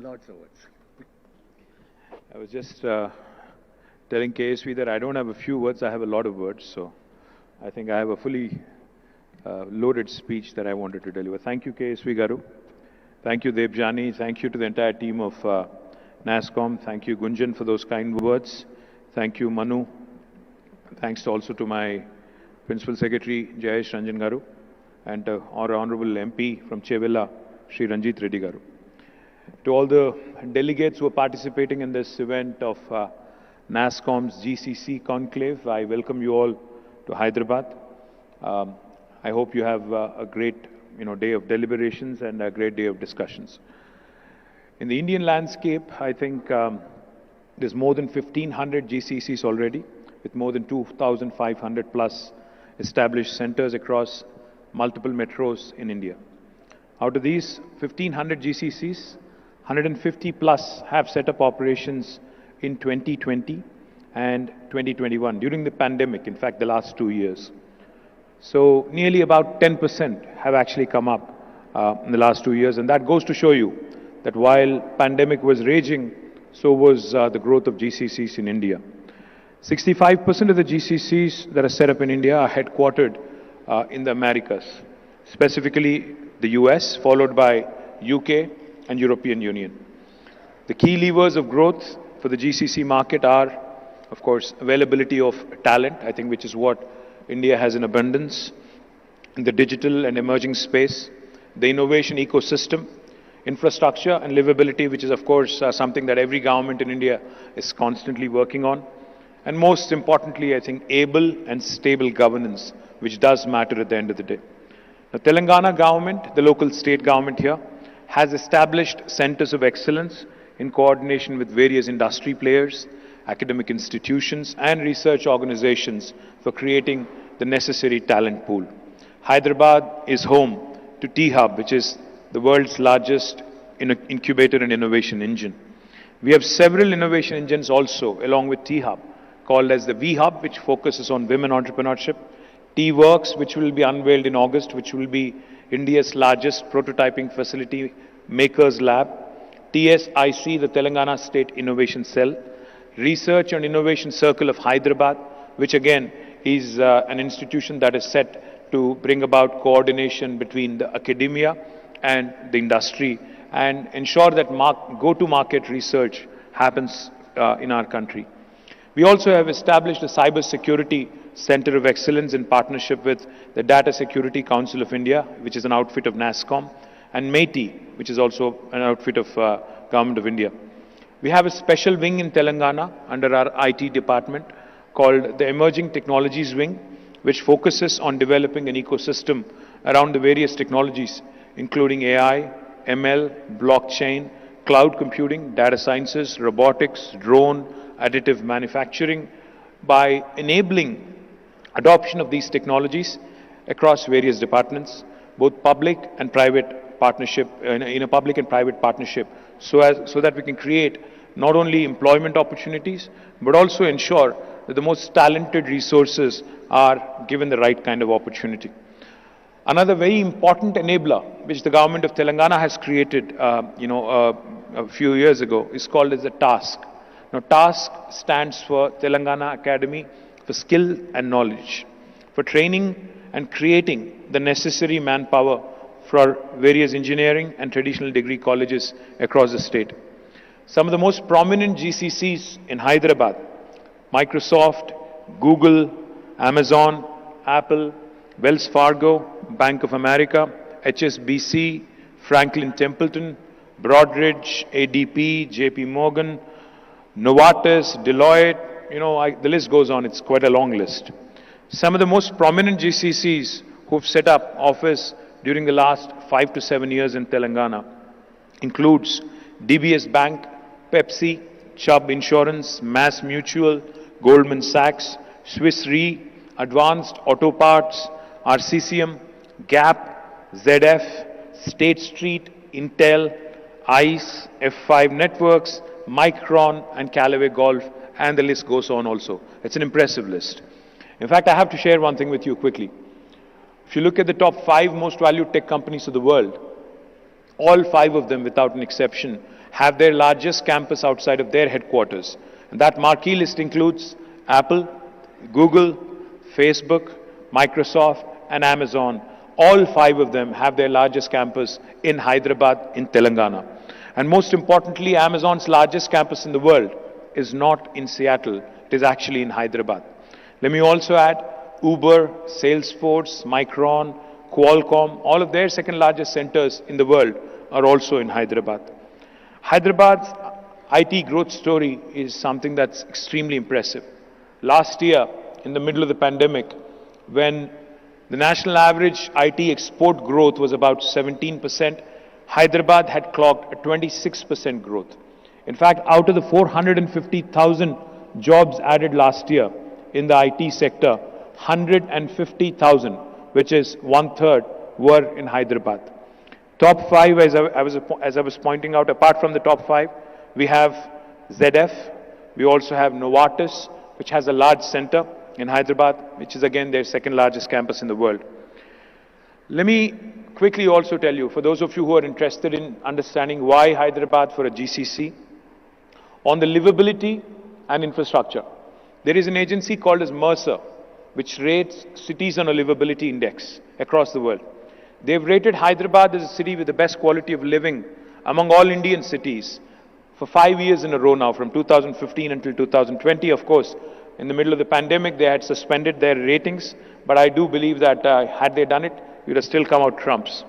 Lots of words. I was just telling KSV that I don't have a few words, I have a lot of words. So I think I have a fully loaded speech that I wanted to deliver. Thank you, KSV Garu. Thank you, Debjani. Thank you to the entire team of Nasscom. Thank you, Gunjan, for those kind words. Thank you, Manu. Thanks also to my Principal Secretary, Jayesh Ranjan Garu, and our Honorable MP from Chevilla, Sri Ranjit Reddy Garu. To all the delegates who are participating in this event of Nasscom's GCC Conclave, I welcome you all to Hyderabad. I hope you have a great day of deliberations and a great day of discussions. In the Indian landscape, I think there's more than 1,500 GCCs already, with more than 2,500 plus established centers across multiple metros in India. Out of these 1,500 GCCs, 150 plus have set up operations in 2020 and 2021 during the pandemic, in fact the last 2 years. So nearly about 10% have actually come up in the last 2 years, and that goes to show you that while pandemic was raging, so was the growth of GCCs in India. 65% of the GCCs that are set up in India are headquartered in the Americas, specifically the US, followed by UK and European Union. The key levers of growth for the GCC market are, of course, availability of talent, I think, which is what India has in abundance, in the digital and emerging space, the innovation ecosystem, infrastructure and livability, which is, of course, something that every government in India is constantly working on, and most importantly, I think, able and stable governance, which does matter at the end of the day. The Telangana government, the local state government here, has established centers of excellence in coordination with various industry players, academic institutions and research organizations for creating the necessary talent pool. Hyderabad is home to T-Hub, which is the world's largest incubator and innovation engine. We have several innovation engines also along with T-Hub, called as the V-Hub, which focuses on women entrepreneurship, T-Works, which will be unveiled in August, which will be India's largest prototyping facility, Makers Lab, TSIC, the Telangana State Innovation Cell, Research and Innovation Circle of Hyderabad, which again is an institution that is set to bring about coordination between the academia and the industry and ensure that go-to-market research happens in our country. We also have established a cyber security center of excellence in partnership with the Data Security Council of India, which is an outfit of Nasscom, and METI, which is also an outfit of Government of India. We have a special wing in Telangana under our IT department called the Emerging Technologies Wing, which focuses on developing an ecosystem around the various technologies, including AI, ML, blockchain, cloud computing, data sciences, robotics, drone, additive manufacturing, by enabling adoption of these technologies across various departments, both public and private partnership, in a public and private partnership, so that we can create not only employment opportunities, but also ensure that the most talented resources are given the right kind of opportunity. Another very important enabler, which the government of Telangana has created, a few years ago, is called as the TASK. Now, TASK stands for Telangana Academy for Skill and Knowledge, for training and creating the necessary manpower for various engineering and traditional degree colleges across the state. Some of the most prominent GCCs in Hyderabad, Microsoft, Google, Amazon, Apple, Wells Fargo, Bank of America, HSBC, Franklin Templeton, Broadridge, ADP, JP Morgan, Novartis, Deloitte, the list goes on, it's quite a long list. Some of the most prominent GCCs who've set up office during the last 5 to 7 years in Telangana includes DBS Bank, Pepsi, Chubb Insurance, Mass Mutual, Goldman Sachs, Swiss Re, Advanced Auto Parts, RCCM, Gap, ZF, State Street, Intel, ICE, F5 Networks, Micron and Callaway Golf, and the list goes on also. It's an impressive list. In fact, I have to share one thing with you quickly. If you look at the top 5 most valued tech companies of the world, all 5 of them, without an exception, have their largest campus outside of their headquarters. And that marquee list includes Apple, Google, Facebook, Microsoft, and Amazon. All 5 of them have their largest campus in Hyderabad, in Telangana. And most importantly, Amazon's largest campus in the world is not in Seattle, it is actually in Hyderabad. Let me also add Uber, Salesforce, Micron, Qualcomm, all of their second largest centers in the world are also in Hyderabad. Hyderabad's IT growth story is something that's extremely impressive. Last year, in the middle of the pandemic, when the national average IT export growth was about 17%, Hyderabad had clocked a 26% growth. In fact, out of the 450,000 jobs added last year in the IT sector, 150,000, which is 1/3, were in Hyderabad. Top 5, as I was pointing out, apart from the top 5, we have ZF, we also have Novartis, which has a large center in Hyderabad, which is again their second largest campus in the world. Let me quickly also tell you, for those of you who are interested in understanding why Hyderabad for a GCC, on the livability and infrastructure, there is an agency called as Mercer, which rates cities on a livability index across the world. They've rated Hyderabad as a city with the best quality of living among all Indian cities for 5 years in a row now, from 2015 until 2020. Of course, in the middle of the pandemic, they had suspended their ratings, but I do believe that had they done it, we would have still come out trumps.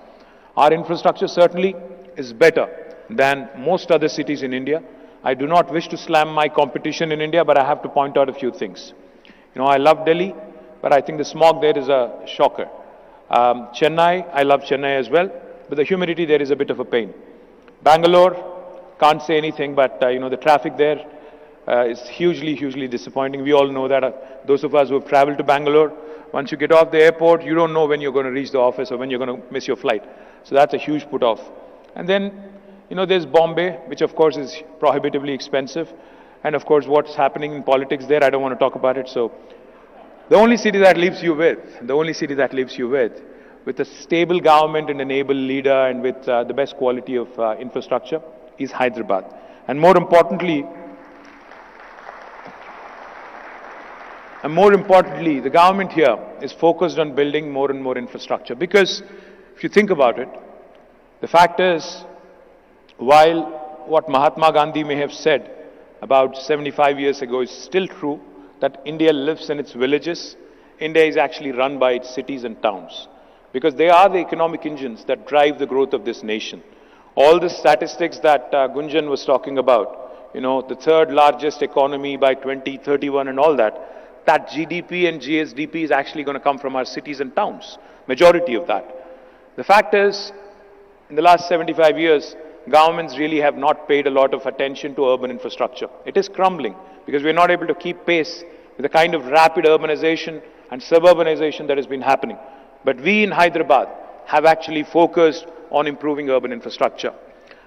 Our infrastructure certainly is better than most other cities in India. I do not wish to slam my competition in India, but I have to point out a few things. You know, I love Delhi, but I think the smog there is a shocker. Chennai, I love Chennai as well, but the humidity there is a bit of a pain. Bangalore, can't say anything, but the traffic there is hugely disappointing. We all know that. Those of us who have traveled to Bangalore, once you get off the airport, you don't know when you're going to reach the office or when you're going to miss your flight. So that's a huge put off. And then, there's Bombay, which of course is prohibitively expensive. And of course, what's happening in politics there, I don't want to talk about it. So the only city that leaves you with a stable government and an able leader and with the best quality of infrastructure is Hyderabad. And more importantly, the government here is focused on building more and more infrastructure. Because if you think about it, the fact is, while what Mahatma Gandhi may have said about 75 years ago is still true, that India lives in its villages, India is actually run by its cities and towns. Because they are the economic engines that drive the growth of this nation. All the statistics that Gunjan was talking about, the third largest economy by 2031 and all that, that GDP and GSDP is actually going to come from our cities and towns, majority of that. The fact is, in the last 75 years, governments really have not paid a lot of attention to urban infrastructure. It is crumbling because we're not able to keep pace with the kind of rapid urbanization and suburbanization that has been happening. But we in Hyderabad have actually focused on improving urban infrastructure.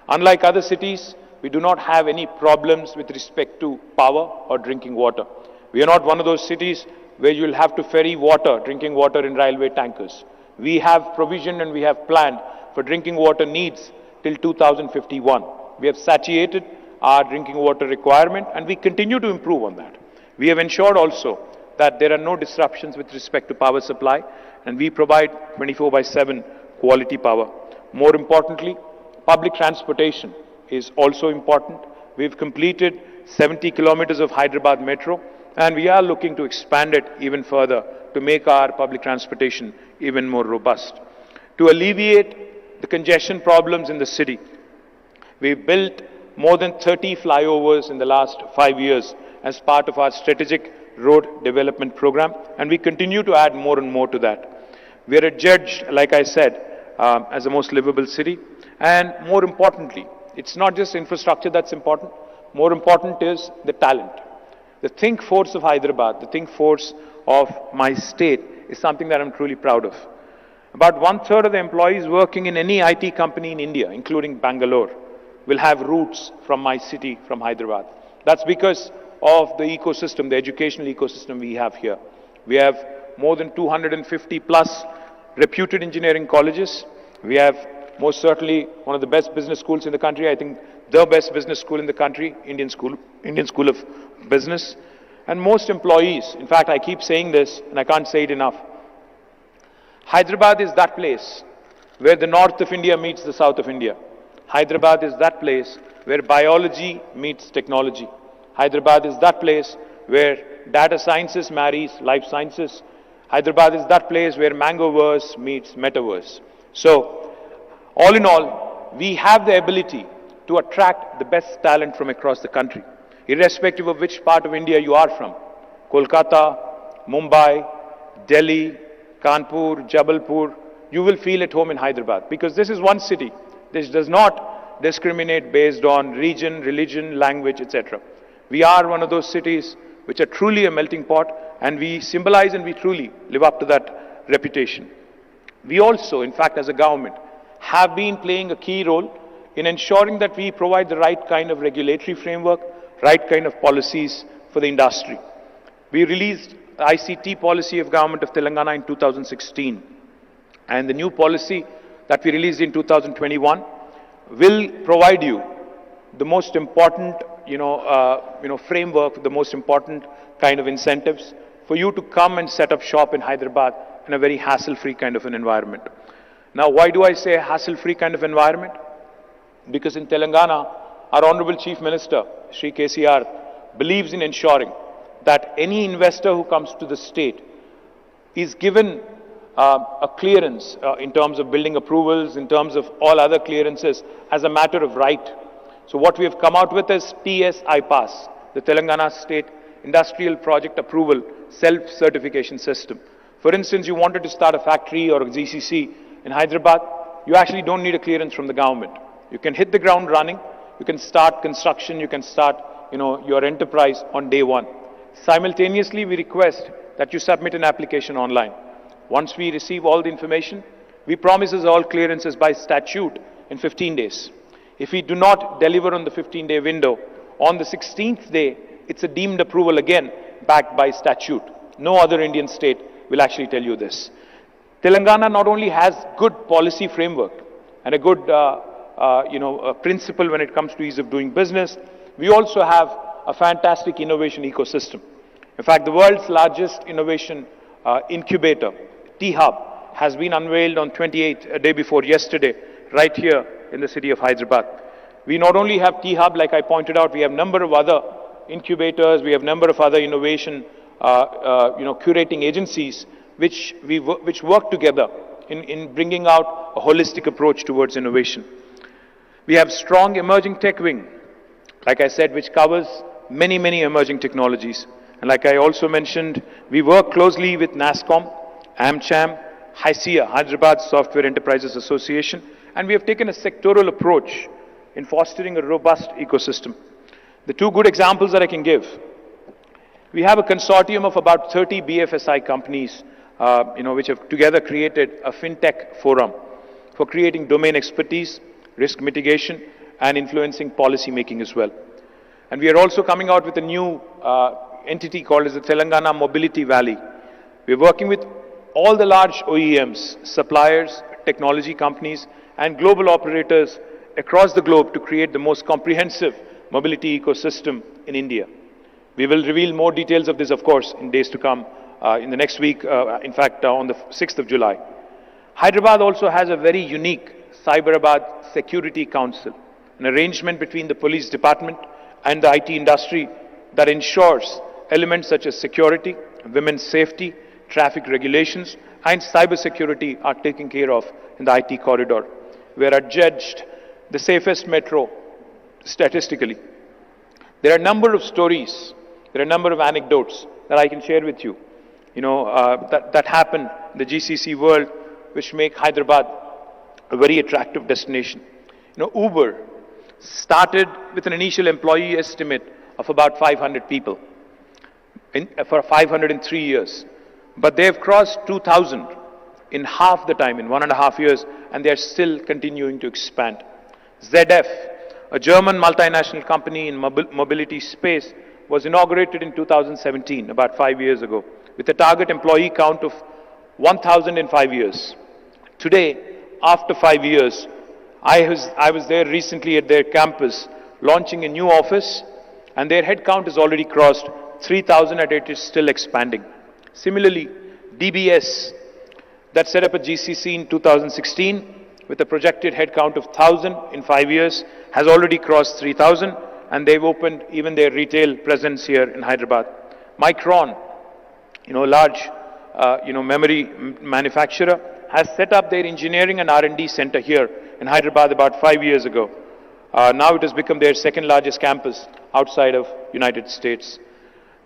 Unlike other cities, we do not have any problems with respect to power or drinking water. We are not one of those cities where you'll have to ferry water, drinking water in railway tankers. We have provisioned and we have planned for drinking water needs till 2051. We have satiated our drinking water requirement and we continue to improve on that. We have ensured also that there are no disruptions with respect to power supply and we provide 24/7 quality power. More importantly, public transportation is also important. We've completed 70 kilometers of Hyderabad Metro and we are looking to expand it even further to make our public transportation even more robust. To alleviate the congestion problems in the city, we've built more than 30 flyovers in the last 5 years as part of our strategic road development program, and we continue to add more and more to that. We are adjudged, like I said, as the most livable city, and more importantly, it's not just infrastructure that's important, more important is the talent. The think force of Hyderabad, the think force of my state is something that I'm truly proud of. About 1/3 of the employees working in any IT company in India, including Bangalore, will have roots from my city, from Hyderabad. That's because of the ecosystem, the educational ecosystem we have here. We have more than 250 plus reputed engineering colleges. We have most certainly one of the best business schools in the country. I think the best business school in the country, Indian School of Business. And most employees, in fact, I keep saying this and I can't say it enough. Hyderabad is that place where the north of India meets the south of India. Hyderabad is that place where biology meets technology. Hyderabad is that place where data sciences marries life sciences. Hyderabad is that place where Mangoverse meets Metaverse. So, all in all, we have the ability to attract the best talent from across the country, irrespective of which part of India you are from. Kolkata, Mumbai, Delhi, Kanpur, Jabalpur, you will feel at home in Hyderabad, because this is one city. This does not discriminate based on region, religion, language, etc. We are one of those cities which are truly a melting pot, and we symbolize and we truly live up to that reputation. We also, in fact, as a government, have been playing a key role in ensuring that we provide the right kind of regulatory framework, right kind of policies for the industry. We released the ICT policy of Government of Telangana in 2016, and the new policy that we released in 2021 will provide you the most important framework, the most important kind of incentives for you to come and set up shop in Hyderabad in a very hassle-free kind of an environment. Now, why do I say hassle-free kind of environment? Because in Telangana, our Honorable Chief Minister, Shri KCR, believes in ensuring that any investor who comes to the state is given a clearance in terms of building approvals, in terms of all other clearances as a matter of right. So what we have come out with is TS-IPASS, the Telangana State Industrial Project Approval Self-Certification System. For instance, you wanted to start a factory or a GCC in Hyderabad, you actually don't need a clearance from the government. You can hit the ground running, you can start construction, you can start your enterprise on day one. Simultaneously, we request that you submit an application online. Once we receive all the information, we promise us all clearances by statute in 15 days. If we do not deliver on the 15-day window, on the 16th day, it's a deemed approval again, backed by statute. No other Indian state will actually tell you this. Telangana not only has good policy framework and a good principle when it comes to ease of doing business, we also have a fantastic innovation ecosystem. In fact, the world's largest innovation incubator, T-Hub, has been unveiled on 28th, a day before yesterday, right here in the city of Hyderabad. We not only have T-Hub, like I pointed out, we have a number of other incubators, we have a number of other innovation curating agencies which work together in bringing out a holistic approach towards innovation. We have strong emerging tech wing, like I said, which covers many, many emerging technologies. And like I also mentioned, we work closely with Nasscom, AmCham, HICC, Hyderabad Software Enterprises Association, and we have taken a sectoral approach in fostering a robust ecosystem. The two good examples that I can give, we have a consortium of about 30 BFSI companies, which have together created a fintech forum for creating domain expertise, risk mitigation, and influencing policy making as well. And we are also coming out with a new entity called as the Telangana Mobility Valley. We are working with all the large OEMs, suppliers, technology companies, and global operators across the globe to create the most comprehensive mobility ecosystem in India. We will reveal more details of this, of course, in days to come, in the next week, in fact, on the 6th of July. Hyderabad also has a very unique Cyberabad Security Council, an arrangement between the police department and the IT industry that ensures elements such as security, women's safety, traffic regulations, and cyber security are taken care of in the IT corridor. We are adjudged the safest metro statistically. There are a number of stories, there are a number of anecdotes that I can share with you, that happen in the GCC world, which make Hyderabad a very attractive destination. Uber started with an initial employee estimate of about 500 people for 503 years. But they've crossed 2,000 in half the time, in 1.5 years, and they're still continuing to expand. ZF, a German multinational company in mobility space, was inaugurated in 2017, about 5 years ago, with a target employee count of 1,000 in 5 years. Today, after 5 years, I was there recently at their campus launching a new office, and their headcount has already crossed 3,000 and it is still expanding. Similarly, DBS, that set up a GCC in 2016 with a projected headcount of 1,000 in 5 years, has already crossed 3,000, and they've opened even their retail presence here in Hyderabad. Micron, large, memory manufacturer, has set up their engineering and R&D center here in Hyderabad about 5 years ago. Now it has become their second largest campus outside of United States.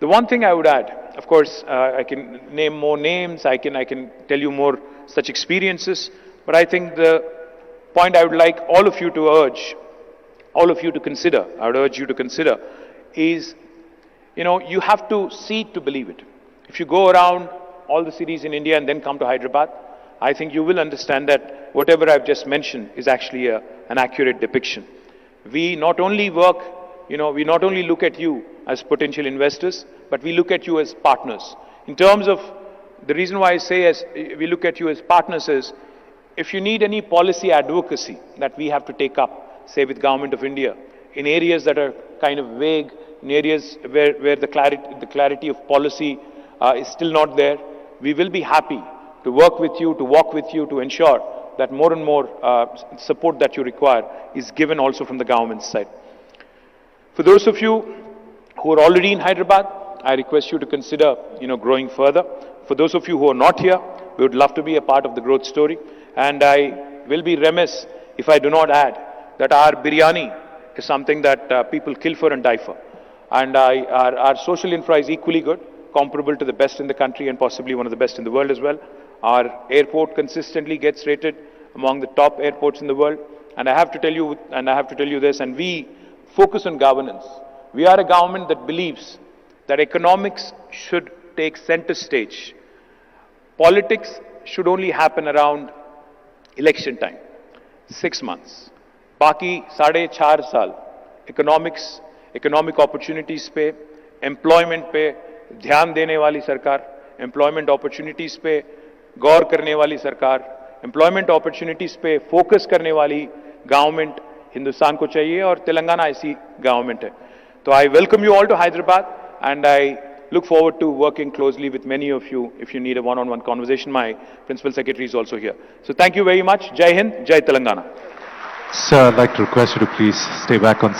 The one thing I would add, of course, I can name more names, I can tell you more such experiences, but I think the point I would like all of you to urge, all of you to consider, I would urge you to consider, is, you have to see it to believe it. If you go around all the cities in India and then come to Hyderabad, I think you will understand that whatever I've just mentioned is actually an accurate depiction. We not only work, we not only look at you as potential investors, but we look at you as partners. In terms of, the reason why I say as we look at you as partners is, if you need any policy advocacy that we have to take up, say with Government of India, in areas that are kind of vague, in areas where the clarity of policy is still not there, we will be happy to work with you, to walk with you, to ensure that more and more support that you require is given also from the government side. For those of you who are already in Hyderabad, I request you to consider, growing further. For those of you who are not here, we would love to be a part of the growth story. And I will be remiss if I do not add that our biryani is something that people kill for and die for. And our social infra is equally good, comparable to the best in the country and possibly one of the best in the world as well. Our airport consistently gets rated among the top airports in the world. And I have to tell you this, and we focus on governance. We are a government that believes that economics should take center stage. Politics should only happen around election time, 6 months. Baki 4.5 saal, economics, economic opportunities pe, employment pe, ध्यान देने वाली सरकार, employment opportunities पे गौर करने वाली सरकार, employment opportunities पे focus करने वाली government हिंदुस्तान को चाहिए और तेलंगाना ऐसी government है. So I welcome you all to Hyderabad and I look forward to working closely with many of you if you need a one-on-one conversation. My Principal Secretary is also here. So thank you very much. Jai Hind, Jai Telangana. Sir, I'd like to request you to please stay back on